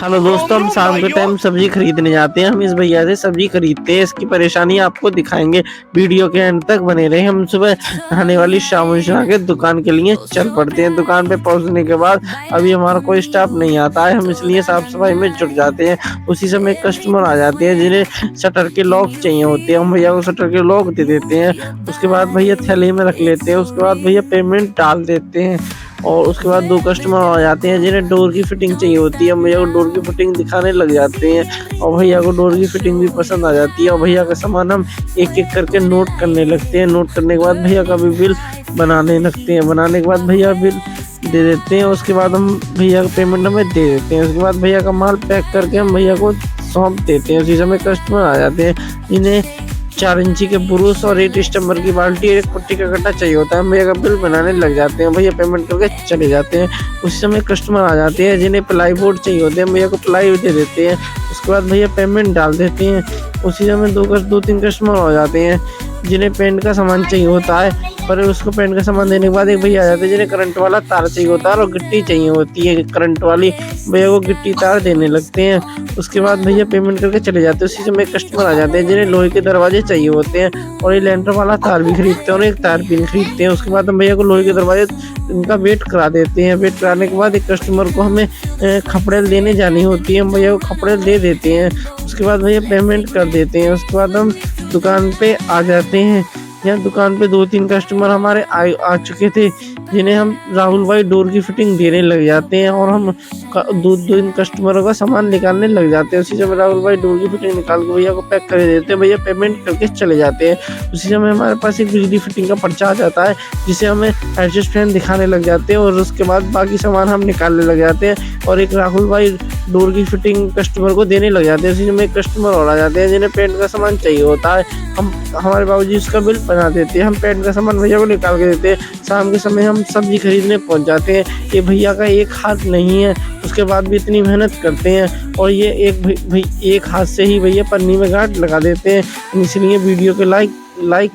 Hello दोस्तों, हम शाम के टाइम सब्जी खरीदने जाते हैं। हम इस भैया से सब्जी खरीदते हैं। इसकी परेशानी आपको दिखाएंगे, वीडियो के एंड तक बने रहे। हम सुबह नहाने वाली शामुशना के दुकान के लिए चल पड़ते हैं। दुकान पे पहुंचने के बाद अभी हमारा कोई स्टाफ नहीं आता है, हम इसलिए साफ सफाई में जुट जाते हैं। उसी समय कस्टमर आ जाते हैं जिन्हें शटर के लॉक चाहिए होते हैं। हम भैया को शटर के लॉक दे देते हैं। उसके बाद भैया थैले में रख लेते हैं। उसके बाद भैया पेमेंट डाल देते हैं और उसके बाद दो कस्टमर आ जाते हैं जिन्हें डोर की फिटिंग चाहिए होती है। हम भैया को डोर की फिटिंग दिखाने लग जाते हैं और भैया को डोर की फिटिंग भी पसंद आ जाती है और भैया का सामान हम एक एक करके नोट करने लगते हैं। नोट करने के बाद भैया का भी बिल बनाने लगते हैं। बनाने के बाद भैया बिल दे देते हैं। उसके बाद हम भैया का पेमेंट हमें दे देते हैं। उसके बाद भैया का माल पैक करके हम भैया को सौंप देते हैं। उसी समय कस्टमर आ जाते हैं जिन्हें 4 इंची के ब्रूस और 8 स्टम्बर की बाल्टी और एक पुट्टी का कट्टा चाहिए होता है। हम भैया का बिल बनाने लग जाते हैं। भैया पेमेंट करके चले जाते हैं। उस समय कस्टमर आ जाते हैं जिन्हें प्लाई बोर्ड चाहिए होते हैं। हम भैया को प्लाई दे देते हैं। उसके बाद भैया पेमेंट डाल देते हैं। उसी समय 2-3 कस्टमर हो जाते हैं जिन्हें पेंट का सामान चाहिए होता है। पर उसको पेंट का सामान देने के बाद एक भैया आ जाते हैं जिन्हें करंट वाला तार चाहिए होता है और गिट्टी चाहिए होती है करंट वाली। भैया को गिट्टी तार देने लगते हैं। उसके बाद भैया पेमेंट करके चले जाते हैं। उसी समय कस्टमर आ जाते हैं जिन्हें लोहे के दरवाजे चाहिए होते हैं और ये लैंटर वाला तार भी खरीदते हैं और एक तार पिन खरीदते हैं। उसके बाद हम भैया को लोहे के दरवाजे इनका वेट करा देते हैं। वेट कराने के बाद एक कस्टमर को हमें खपड़ेल देने जानी होती है। हम भैया को खपड़ेल दे देते हैं। उसके बाद भैया पेमेंट कर देते हैं। उसके बाद हम दुकान पे आ जाते हैं। यहाँ दुकान पे 2-3 कस्टमर हमारे आ चुके थे जिन्हें हम राहुल भाई डोर की फिटिंग देने लग जाते हैं और हम 2-3 कस्टमरों का सामान निकालने लग जाते हैं। उसी समय राहुल भाई डोर की फिटिंग निकाल के भैया को पैक कर देते हैं। भैया पेमेंट करके चले जाते हैं। उसी समय हमारे पास एक बिजली फिटिंग का पर्चा आ जाता है जिसे हमें एडजस्ट फैन दिखाने लग जाते हैं और उसके बाद बाकी सामान हम निकालने लग जाते हैं और एक राहुल भाई डोर की फिटिंग कस्टमर को देने लग जाते हैं। उसी समय एक कस्टमर और आ जाते हैं जिन्हें पेंट का सामान चाहिए होता है। हमारे बाबूजी उसका बिल बना देते हैं। हम पेंट का सामान भैया को निकाल के देते हैं। शाम के समय हम सब्जी खरीदने पहुंच जाते हैं। ये भैया का एक हाथ नहीं है, उसके बाद भी इतनी मेहनत करते हैं और ये एक हाथ से ही भैया पन्नी में गांठ लगा देते हैं। इसलिए वीडियो को लाइक